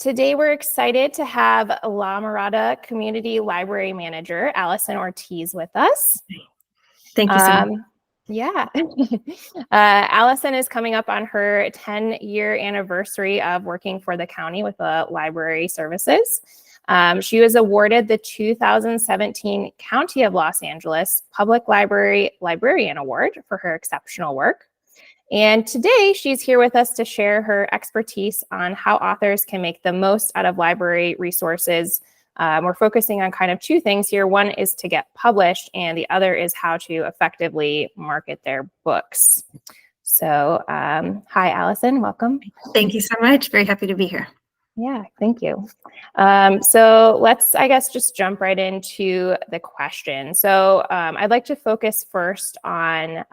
Today, we're excited to have La Mirada Community Library Manager, Allison Ortiz, with us. Thank you so much. Yeah. Allison is coming up on her 10-year anniversary of working for the county with the library services. She was awarded the 2017 County of Los Angeles Public Library Librarian Award for her exceptional work. And today she's here with us to share her expertise on how authors can make the most out of library resources. We're focusing on kind of two things here. One is to get published, and the other is how to effectively market their books. So hi, Allison, welcome. Thank you so much. Very happy to be here. Yeah, thank you. So let's, I guess, just jump right into the question. So I'd like to focus first on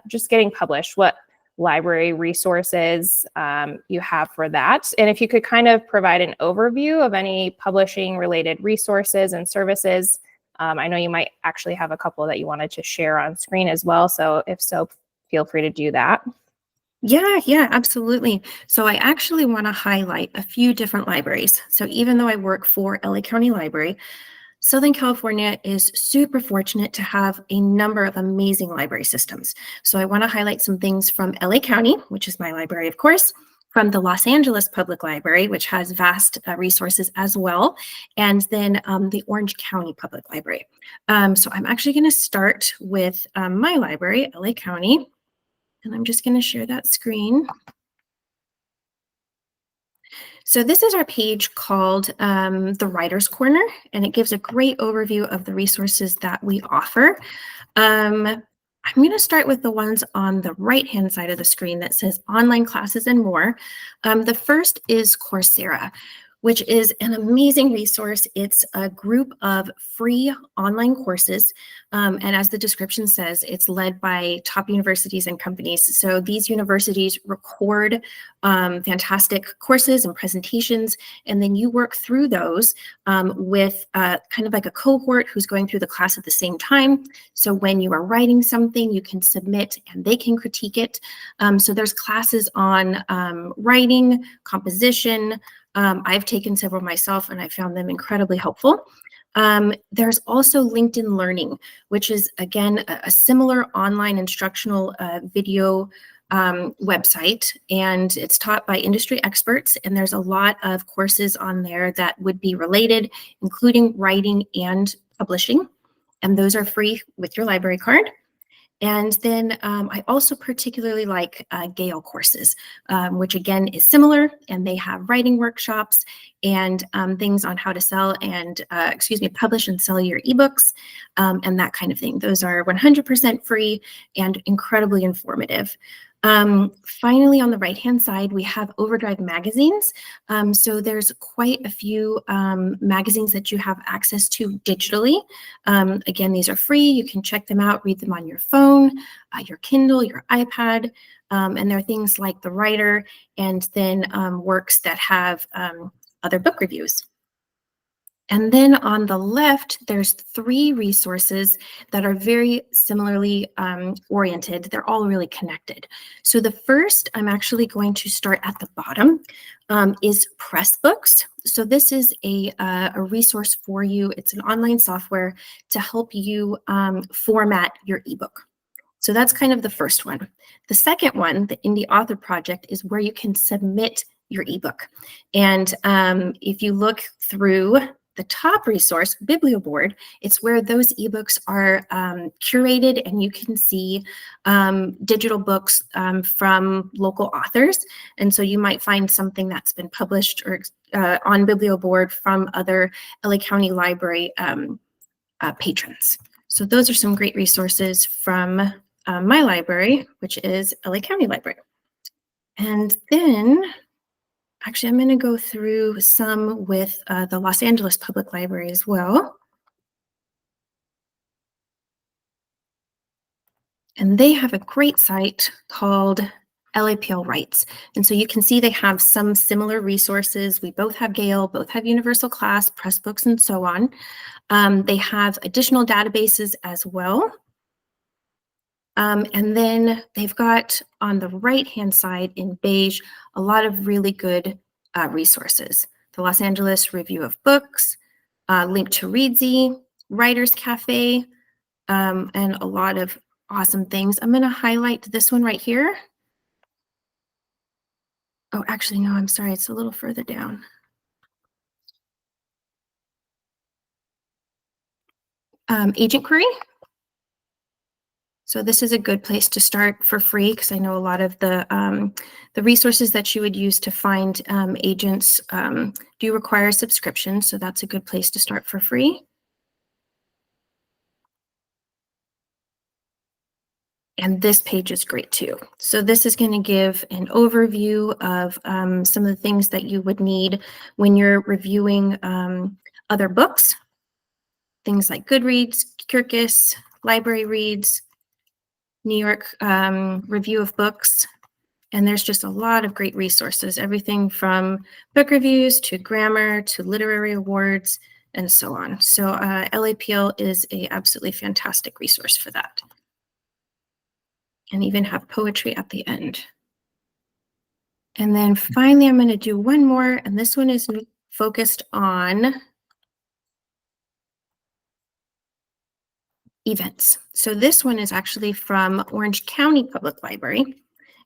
just getting published. What library resources you have for that. And if you could kind of provide an overview of any publishing related resources and services. I know you might actually have a couple that you wanted to share on screen as well. So if so, feel free to do that. Yeah, absolutely. So I actually want to highlight a few different libraries. So even though I work for LA County Library, Southern California is super fortunate to have a number of amazing library systems. So I want to highlight some things from LA County, which is my library, of course, from the Los Angeles Public Library, which has vast resources as well, and then the Orange County Public Library. So I'm actually going to start with my library, LA County, and I'm just going to share that screen. So this is our page called the Writer's Corner, and it gives a great overview of the resources that we offer. I'm going to start with the ones on the right-hand side of the screen that says online classes and more. The first is Coursera, which is an amazing resource. It's a group of free online courses. And as the description says, it's led by top universities and companies. So these universities record fantastic courses and presentations, and then you work through those with kind of like a cohort who's going through the class at the same time. So when you are writing something, you can submit and they can critique it. So there's classes on writing, composition. I've taken several myself and I found them incredibly helpful. There's also LinkedIn Learning, which is, again, a similar online instructional video website, and it's taught by industry experts. And there's a lot of courses on there that would be related, including writing and publishing. And those are free with your library card. And then I also particularly like Gale courses, which again is similar, and they have writing workshops and things on how to sell and, publish and sell your ebooks and that kind of thing. Those are 100% free and incredibly informative. Finally, on the right-hand side, we have Overdrive magazines. So there's quite a few magazines that you have access to digitally. Again, these are free. You can check them out, read them on your phone, your Kindle, your iPad, and there are things like The Writer, and then works that have other book reviews. And then on the left, there's three resources that are very similarly oriented. They're all really connected. So the first, I'm actually going to start at the bottom, is Pressbooks. So this is a resource for you. It's an online software to help you format your ebook. So that's kind of the first one. The second one, the Indie Author Project, is where you can submit your ebook. And if you look through the top resource, BiblioBoard, it's where those ebooks are curated, and you can see digital books from local authors. And so you might find something that's been published or on BiblioBoard from other LA County Library patrons. So those are some great resources from my library, which is LA County Library. And then actually, I'm going to go through some with the Los Angeles Public Library as well. And they have a great site called LAPL Writes. And so you can see they have some similar resources. We both have Gale, both have Universal Class, Pressbooks, and so on. They have additional databases as well. And then they've got on the right-hand side in beige, a lot of really good resources. the Los Angeles Review of Books, link to Readsy, Writers Cafe, and a lot of awesome things. I'm going to highlight this one right here. Oh, actually, no, I'm sorry. It's a little further down. Agent Query. So this is a good place to start for free, because I know a lot of the resources that you would use to find agents do require a subscription. So that's a good place to start for free. And this page is great too. So this is going to give an overview of some of the things that you would need when you're reviewing other books. Things like Goodreads, Kirkus, Library Reads, New York Review of Books. And there's just a lot of great resources, everything from book reviews to grammar to literary awards and so on. So LAPL is a absolutely fantastic resource for that. And even have poetry at the end. And then finally, I'm going to do one more, and this one is focused on events. So this one is actually from Orange County Public Library,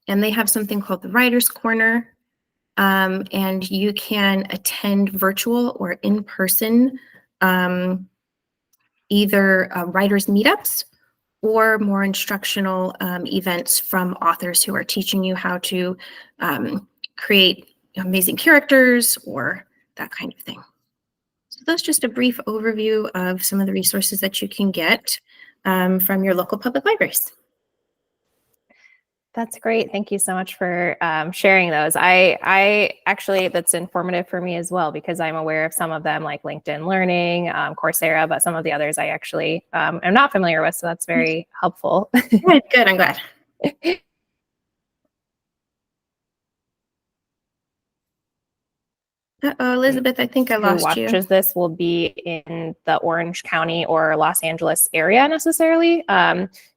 and they have something called the Writers Corner, and you can attend virtual or in-person either writers meetups or more instructional events from authors who are teaching you how to create amazing characters or that kind of thing. So that's just a brief overview of some of the resources that you can get from your local public libraries. That's great. Thank you so much for sharing those. I actually, that's informative for me as well, because I'm aware of some of them like LinkedIn Learning, Coursera, but some of the others I actually am not familiar with. So that's very helpful. Good. I'm glad. Uh-oh, Elizabeth, I think I lost you. Who watches this will be in the Orange County or Los Angeles area necessarily.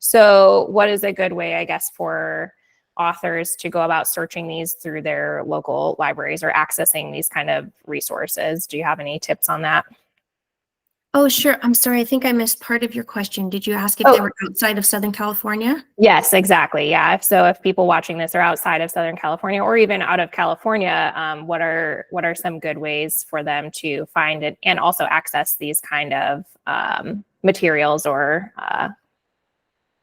So what is a good way, I guess, for authors to go about searching these through their local libraries or accessing these kind of resources? Do you have any tips on that? Oh, sure. I'm sorry. I think I missed part of your question. Did you ask if they were outside of Southern California? Yes, exactly. Yeah. If people watching this are outside of Southern California or even out of California, what are some good ways for them to find it and also access these kind of materials or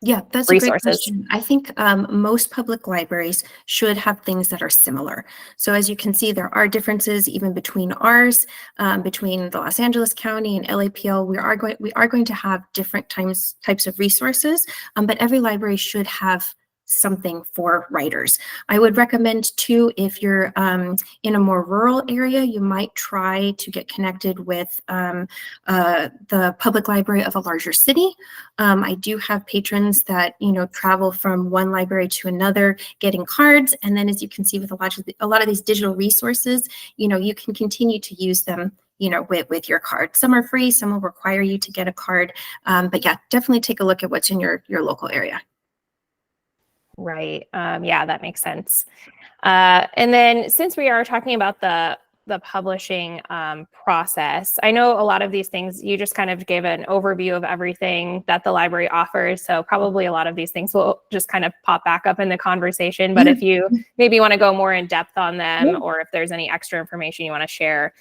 yeah, that's resources? A great question. I think most public libraries should have things that are similar. So as you can see, there are differences even between ours, between the Los Angeles County and LAPL. We are going to have different types of resources, but every library should have something for writers. I would recommend too, if you're in a more rural area, you might try to get connected with the public library of a larger city. I do have patrons that travel from one library to another, getting cards, and then as you can see with a lot of these digital resources, you can continue to use them with your card. Some are free, some will require you to get a card, but yeah, definitely take a look at what's in your local area. Right. Yeah, that makes sense. And then since we are talking about the publishing process, I know a lot of these things, you just kind of gave an overview of everything that the library offers. So probably a lot of these things will just kind of pop back up in the conversation. But if you maybe want to go more in depth on them, or if there's any extra information you want to share,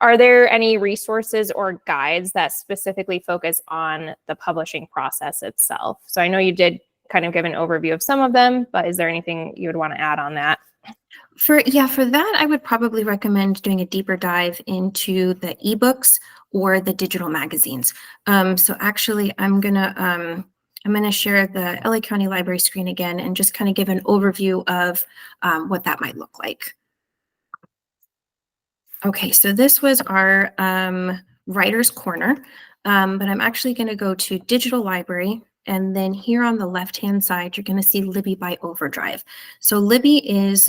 are there any resources or guides that specifically focus on the publishing process itself? So I know you did kind of give an overview of some of them, but is there anything you would want to add on that? For that, I would probably recommend doing a deeper dive into the ebooks or the digital magazines. So actually, I'm gonna share the LA County Library screen again and just kind of give an overview of what that might look like. Okay, so this was our Writers Corner, but I'm actually going to go to Digital Library. And then here on the left-hand side, you're going to see Libby by Overdrive. So Libby is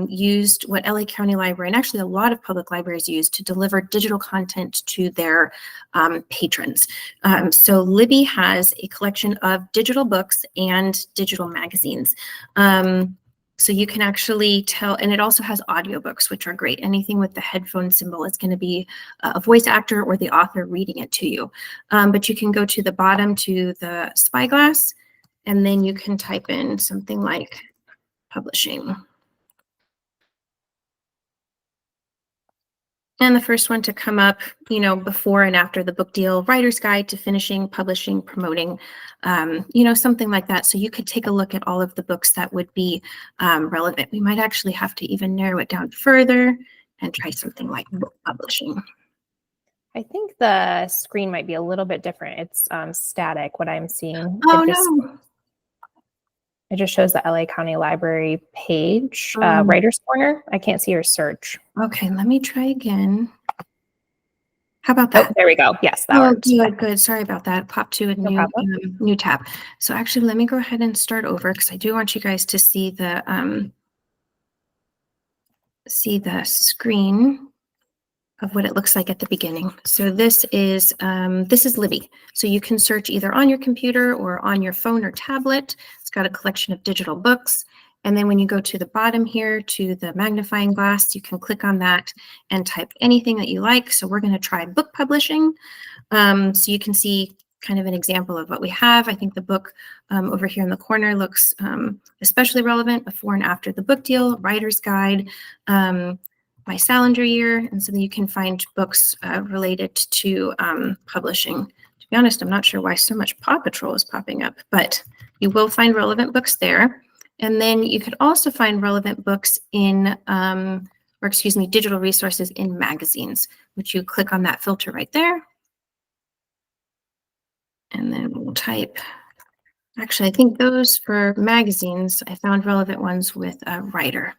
used, what LA County Library, and actually a lot of public libraries use, to deliver digital content to their patrons. So Libby has a collection of digital books and digital magazines. So you can actually tell, and it also has audiobooks, which are great. Anything with the headphone symbol is going to be a voice actor or the author reading it to you. But you can go to the bottom to the spyglass, and then you can type in something like publishing. And the first one to come up, before and after the book deal, writer's guide to finishing, publishing, promoting, something like that. So you could take a look at all of the books that would be relevant. We might actually have to even narrow it down further and try something like book publishing. I think the screen might be a little bit different. It's static, what I'm seeing. Oh, no. It just shows the LA County Library page, Writer's Corner. I can't see your search. Okay, let me try again. How about that? Oh, there we go. Yes, that works. Good. Sorry about that. Pop to a new tab. So actually, let me go ahead and start over because I do want you guys to see the screen of what it looks like at the beginning. So this is Libby. So you can search either on your computer or on your phone or tablet. It's got a collection of digital books. And then when you go to the bottom here to the magnifying glass, you can click on that and type anything that you like. So we're going to try book publishing. So you can see kind of an example of what we have. I think the book over here in the corner looks especially relevant, before and after the book deal, writer's guide, my Salinger year, and so you can find books related to publishing. To be honest, I'm not sure why so much Paw Patrol is popping up, but you will find relevant books there. And then you could also find relevant books in, digital resources in magazines, which you click on that filter right there. And then we'll type, actually, I think those for magazines, I found relevant ones with a writer.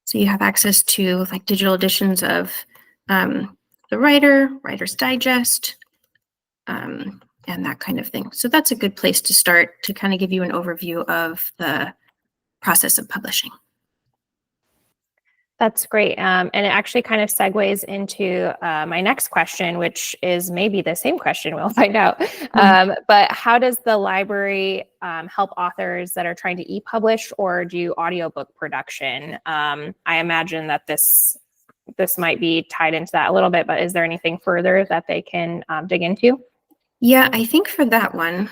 So you have access to like digital editions of the Writer, Writer's Digest, and that kind of thing. So that's a good place to start to kind of give you an overview of the process of publishing. That's great. And it actually kind of segues into my next question, which is maybe the same question, we'll find out. But how does the library help authors that are trying to e-publish or do audiobook production? I imagine that this might be tied into that a little bit, but is there anything further that they can dig into? Yeah, I think for that one,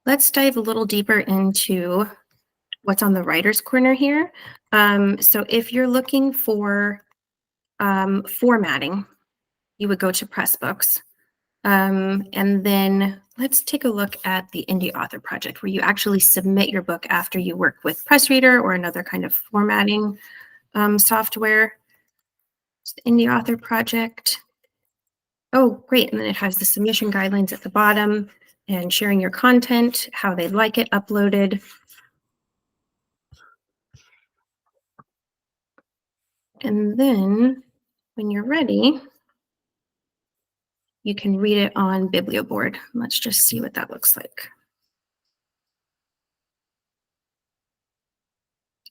let's dive a little deeper into what's on the writer's corner here. So if you're looking for formatting, you would go to Pressbooks. And then let's take a look at the Indie Author Project, where you actually submit your book after you work with PressReader or another kind of formatting software. It's the Indie Author Project. Oh, great. And then it has the submission guidelines at the bottom and sharing your content, how they'd like it uploaded. And then when you're ready, you can read it on BiblioBoard. Let's just see what that looks like.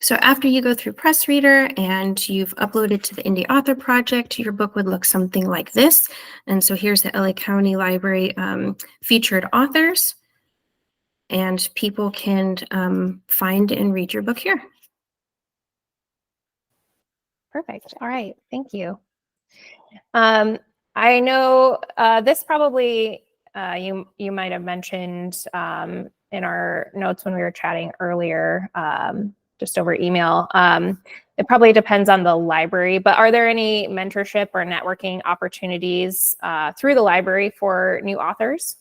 So after you go through PressReader and you've uploaded to the Indie Author Project, your book would look something like this. And so here's the LA County Library featured authors, and people can find and read your book here. Perfect. All right. Thank you. I know this probably you might have mentioned in our notes when we were chatting earlier, just over email. It probably depends on the library, but are there any mentorship or networking opportunities through the library for new authors?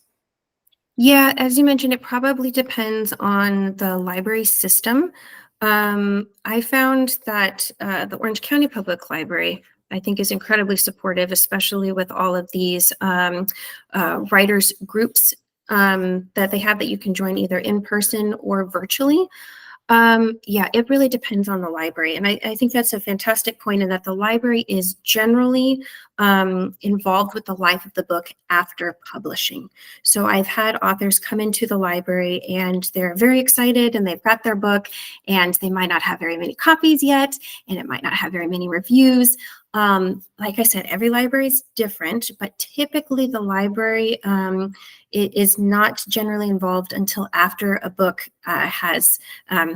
Yeah, as you mentioned, it probably depends on the library system. I found that the Orange County Public Library, I think, is incredibly supportive, especially with all of these writers groups that they have that you can join either in person or virtually. Yeah, it really depends on the library. And I think that's a fantastic point, in that the library is generally involved with the life of the book after publishing. So I've had authors come into the library and they're very excited and they've got their book and they might not have very many copies yet, and it might not have very many reviews. Like I said, every library is different, but typically the library is not generally involved until after a book has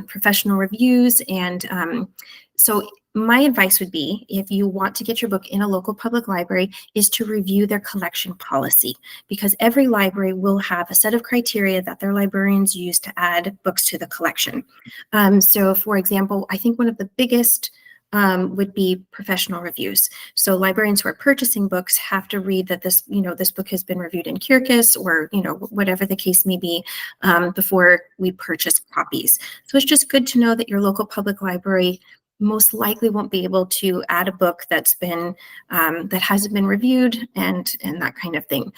professional reviews. And so my advice would be, if you want to get your book in a local public library, is to review their collection policy, because every library will have a set of criteria that their librarians use to add books to the collection. So for example, I think one of the biggest would be professional reviews. So librarians who are purchasing books have to read that this book has been reviewed in Kirkus, or, whatever the case may be, before we purchase copies. So it's just good to know that your local public library most likely won't be able to add a book that's been that hasn't been reviewed and that kind of thing.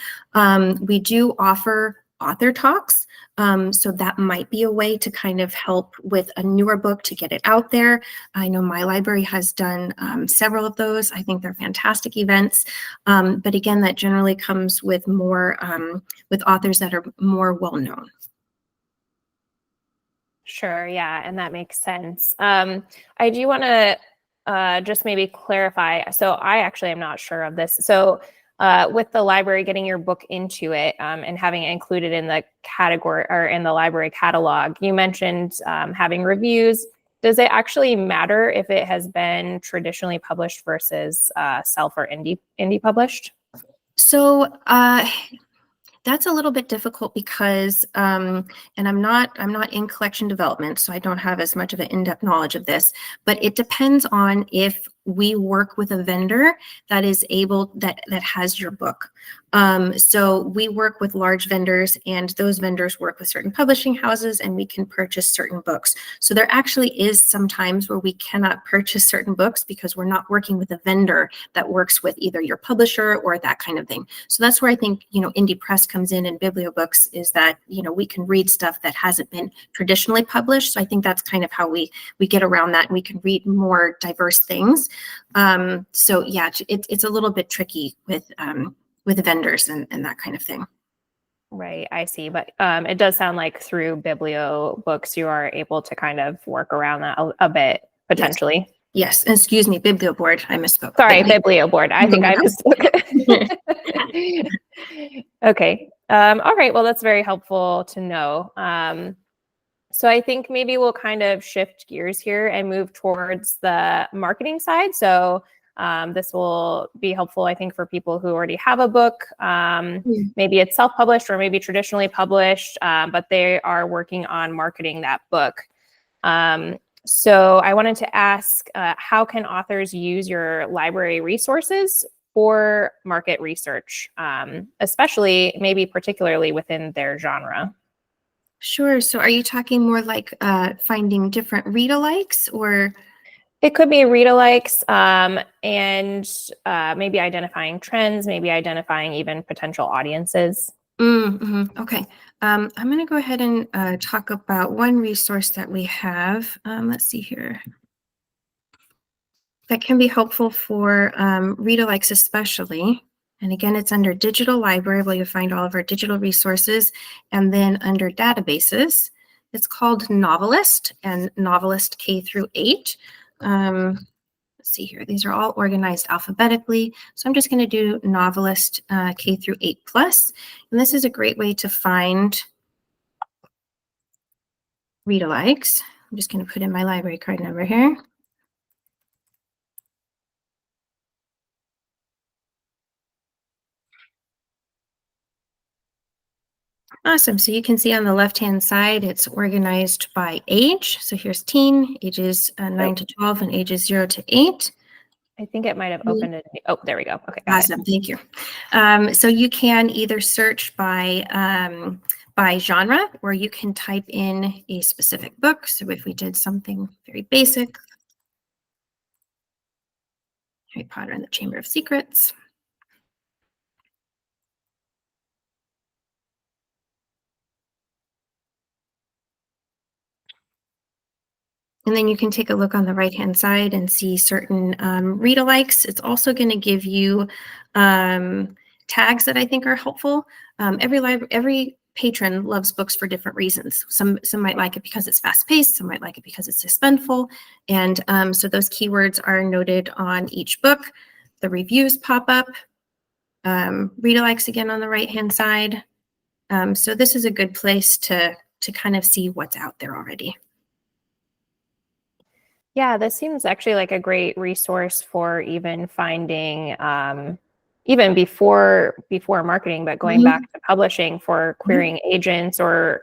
We do offer author talks. So that might be a way to kind of help with a newer book to get it out there. I know my library has done several of those. I think they're fantastic events. But again, that generally comes with more with authors that are more well-known. Sure, yeah, and that makes sense. I do want to just maybe clarify. So I actually am not sure of this. So with the library getting your book into it and having it included in the category or in the library catalog, you mentioned having reviews. Does it actually matter if it has been traditionally published versus self or indie published? So that's a little bit difficult because, and I'm not in collection development, so I don't have as much of an in-depth knowledge of this, but it depends on if we work with a vendor that is able, that has your book. So we work with large vendors, and those vendors work with certain publishing houses, and we can purchase certain books. So there actually is some times where we cannot purchase certain books because we're not working with a vendor that works with either your publisher or that kind of thing. So that's where I think, Indie Press comes in, and Bibliobooks, is that, we can read stuff that hasn't been traditionally published. So I think that's kind of how we get around that, and we can read more diverse things. So yeah, it's a little bit tricky with vendors and that kind of thing. Right, I see. But it does sound like through Bibliobooks, you are able to kind of work around that a bit, potentially. Yes. Excuse me, Biblioboard. I misspoke. Sorry, Biblioboard. I think I misspoke. Okay. All right. Well, that's very helpful to know. So I think maybe we'll kind of shift gears here and move towards the marketing side. So this will be helpful, I think, for people who already have a book. Maybe it's self-published or maybe traditionally published, but they are working on marketing that book. So I wanted to ask, how can authors use your library resources for market research, especially maybe particularly within their genre? Sure. So are you talking more like finding different read-alikes, or? It could be read-alikes and maybe identifying trends, maybe identifying even potential audiences. Okay. I'm going to go ahead and talk about one resource that we have. Let's see here. That can be helpful for read-alikes especially. And again, it's under Digital Library, where you'll find all of our digital resources. And then under Databases, it's called Novelist, and Novelist K through 8. Let's see here. These are all organized alphabetically. So I'm just going to do Novelist K through 8 plus. And this is a great way to find read-alikes. I'm just going to put in my library card number here. Awesome. So you can see on the left-hand side, it's organized by age. So here's teen, ages 9 to 12, and ages 0 to 8. I think it might have opened it. Oh, there we go. Okay. Awesome. Thank you. So you can either search by genre, or you can type in a specific book. So if we did something very basic, Harry Potter and the Chamber of Secrets. And then you can take a look on the right-hand side and see certain read-alikes. It's also going to give you tags that I think are helpful. Every patron loves books for different reasons. Some might like it because it's fast-paced. Some might like it because it's suspenseful. And so those keywords are noted on each book. The reviews pop up. Read alikes again on the right-hand side. So this is a good place to kind of see what's out there already. Yeah, this seems actually like a great resource for even finding, even before marketing, but going back to publishing for querying agents, or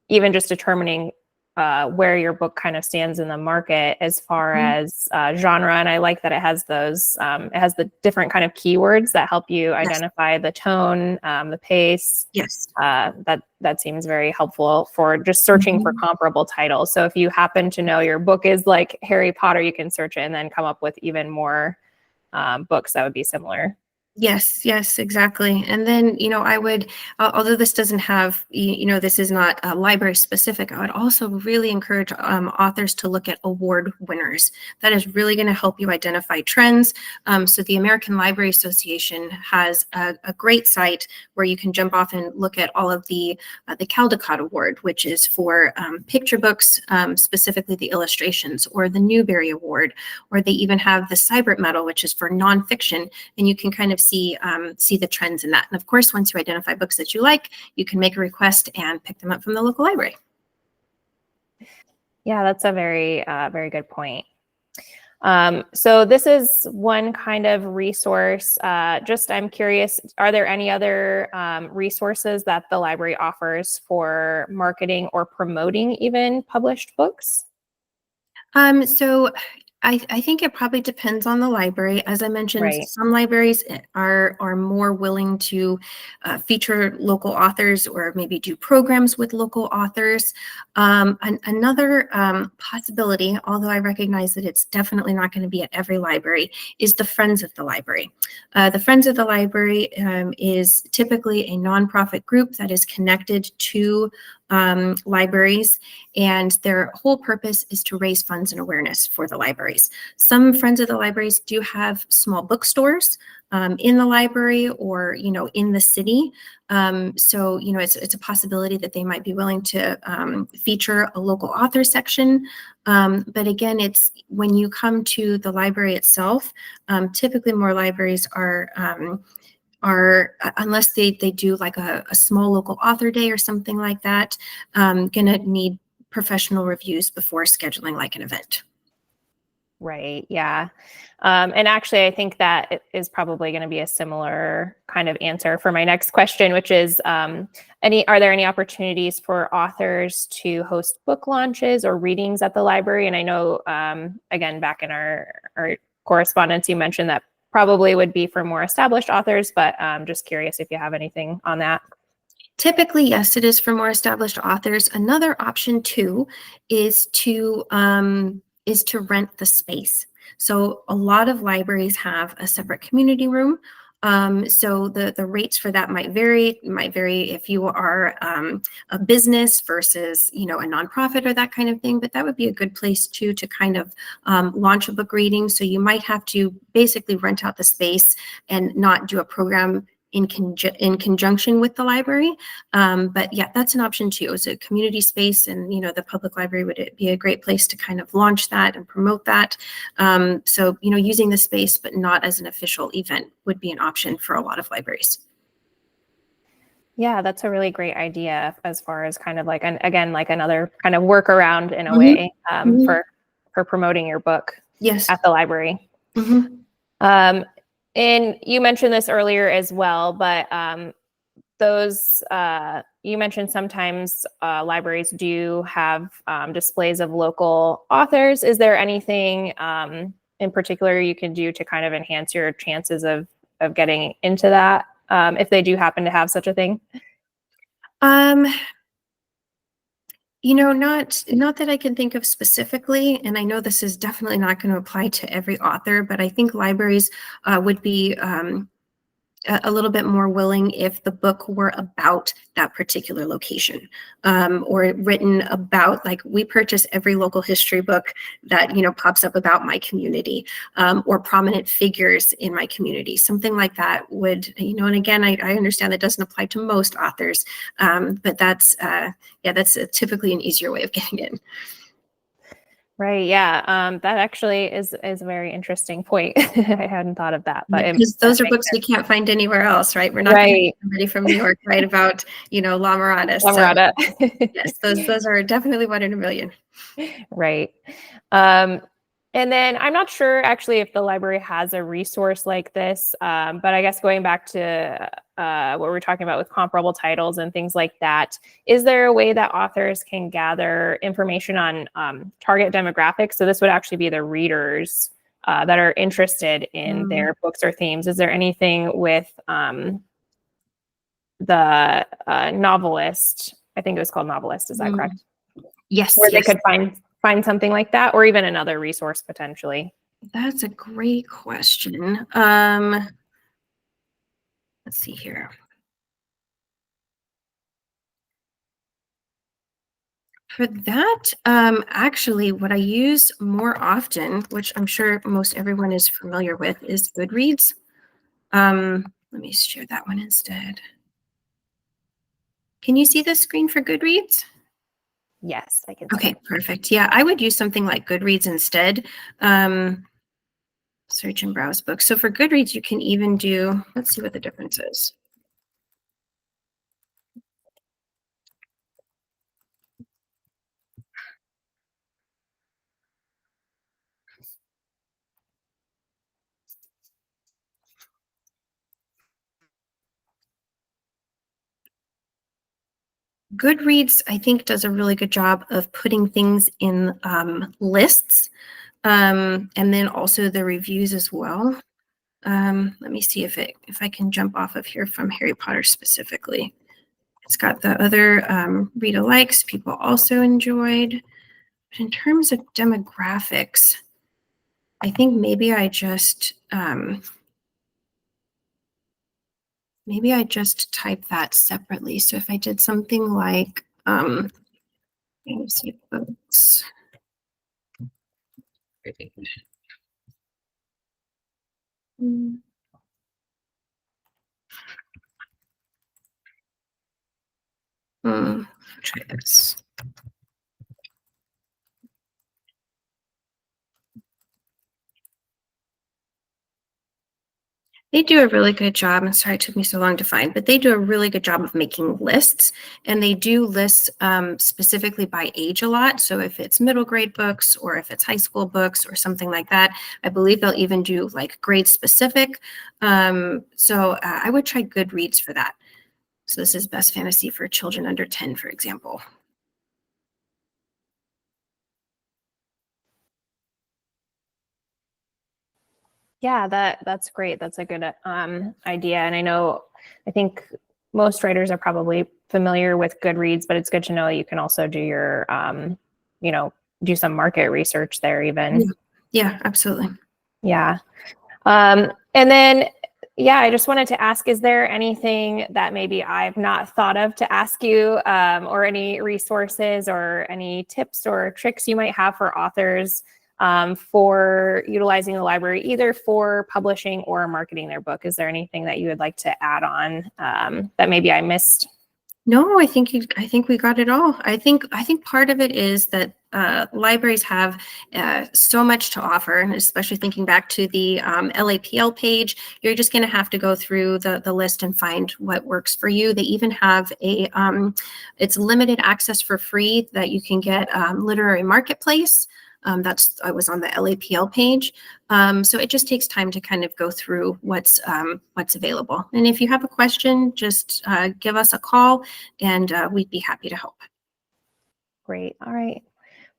even just determining where your book kind of stands in the market as far as genre. And I like that it has those, it has the different kind of keywords that help you identify the tone, the pace. Yes. That seems very helpful for just searching for comparable titles. So if you happen to know your book is like Harry Potter, you can search it and then come up with even more books that would be similar. Yes, exactly. And then, I would, although this doesn't have, this is not library specific, I would also really encourage authors to look at award winners. That is really going to help you identify trends. So the American Library Association has a great site where you can jump off and look at all of the Caldecott Award, which is for picture books, specifically the illustrations, or the Newbery Award, or they even have the Cybert Medal, which is for nonfiction, and you can kind of see the trends in that. And of course, once you identify books that you like, you can make a request and pick them up from the local library. Yeah, that's a very, very good point. So this is one kind of resource. I'm curious, are there any other resources that the library offers for marketing or promoting even published books? So I think it probably depends on the library. As I mentioned, some libraries are more willing to feature local authors, or maybe do programs with local authors. Another possibility, although I recognize that it's definitely not going to be at every library, is the Friends of the Library. The Friends of the Library is typically a nonprofit group that is connected to libraries, and their whole purpose is to raise funds and awareness for the libraries. Some Friends of the Libraries do have small bookstores in the library, or in the city. So it's a possibility that they might be willing to feature a local author section. But again, it's when you come to the library itself, typically more libraries are unless they do like a small local author day or something like that, gonna need professional reviews before scheduling like an event. Right. Yeah. And actually, I think that it is probably going to be a similar kind of answer for my next question, which is, are there any opportunities for authors to host book launches or readings at the library? And I know, again, back in our correspondence, you mentioned that probably would be for more established authors, but just curious if you have anything on that. Typically, yes, it is for more established authors. Another option too is to rent the space. So a lot of libraries have a separate community room. So the rates for that might vary. It might vary if you are a business versus a nonprofit or that kind of thing. But that would be a good place to kind of launch a book reading. So you might have to basically rent out the space and not do a program in conjunction with the library. But yeah, that's an option too. It's a community space, and the public library would be a great place to kind of launch that and promote that. So using the space but not as an official event would be an option for a lot of libraries. Yeah, that's a really great idea as far as kind of like like another kind of workaround in a way for promoting your book at the library. And you mentioned this earlier as well, but you mentioned sometimes libraries do have displays of local authors. Is there anything in particular you can do to kind of enhance your chances of getting into that, if they do happen to have such a thing? Not that I can think of specifically, and I know this is definitely not going to apply to every author, but I think libraries would be a little bit more willing if the book were about that particular location, or written about, like, we purchase every local history book that pops up about my community, or prominent figures in my community. Something like that would, and again, I understand that doesn't apply to most authors, but that's typically an easier way of getting in. Right. Yeah. That actually is a very interesting point. I hadn't thought of that, but Because that those are makes books we can't find anywhere else, right? We're not going to right. get somebody from New York write about, La Mirada. So Mirada. yes, those are definitely one in a million. Right. Um, and then I'm not sure actually if the library has a resource like this, but I guess going back to what we were talking about with comparable titles and things like that, is there a way that authors can gather information on target demographics? So this would actually be the readers that are interested in their books or themes. Is there anything with the novelist? I think it was called Novelist. Is that correct? Yes, Where they yes. could find something like that, or even another resource potentially. That's a great question. Let's see here. For that, actually, what I use more often, which I'm sure most everyone is familiar with, is Goodreads. Let me share that one instead. Can you see the screen for Goodreads? Yes, I can see Okay, it. perfect. Yeah, I would use something like Goodreads instead. Search and browse books. So for Goodreads, you can even do, let's see what the difference is. Goodreads, I think, does a really good job of putting things in lists, and then also the reviews as well. Let me see if I can jump off of here from Harry Potter specifically. It's got the other read alikes people also enjoyed. But in terms of demographics, I think maybe I just type that separately. So if I did something like let me see books. Try this. They do a really good job. I'm sorry it took me so long to find, but they do a really good job of making lists, and they do lists specifically by age a lot. So if it's middle grade books or if it's high school books or something like that, I believe they'll even do like grade specific. So I would try Goodreads for that. So this is Best Fantasy for Children Under 10, for example. Yeah, that's great. That's a good idea. And I think most writers are probably familiar with Goodreads, but it's good to know you can also do your, do some market research there even. Yeah, absolutely. Yeah. And then, yeah, I just wanted to ask, is there anything that maybe I've not thought of to ask you, or any resources or any tips or tricks you might have for authors for utilizing the library, either for publishing or marketing their book? Is there anything that you would like to add on that maybe I missed? No, I think we got it all. I think part of it is that libraries have so much to offer, and especially thinking back to the LAPL page, you're just going to have to go through the list and find what works for you. They even have it's limited access for free that you can get Literary Marketplace. I was on the LAPL page. So it just takes time to kind of go through what's available. And if you have a question, just give us a call and we'd be happy to help. Great. All right.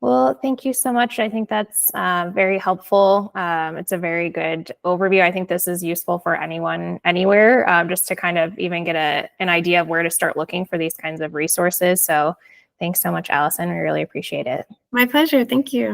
Well, thank you so much. I think that's very helpful. It's a very good overview. I think this is useful for anyone, anywhere, just to kind of even get an idea of where to start looking for these kinds of resources. So thanks so much, Allison. We really appreciate it. My pleasure. Thank you.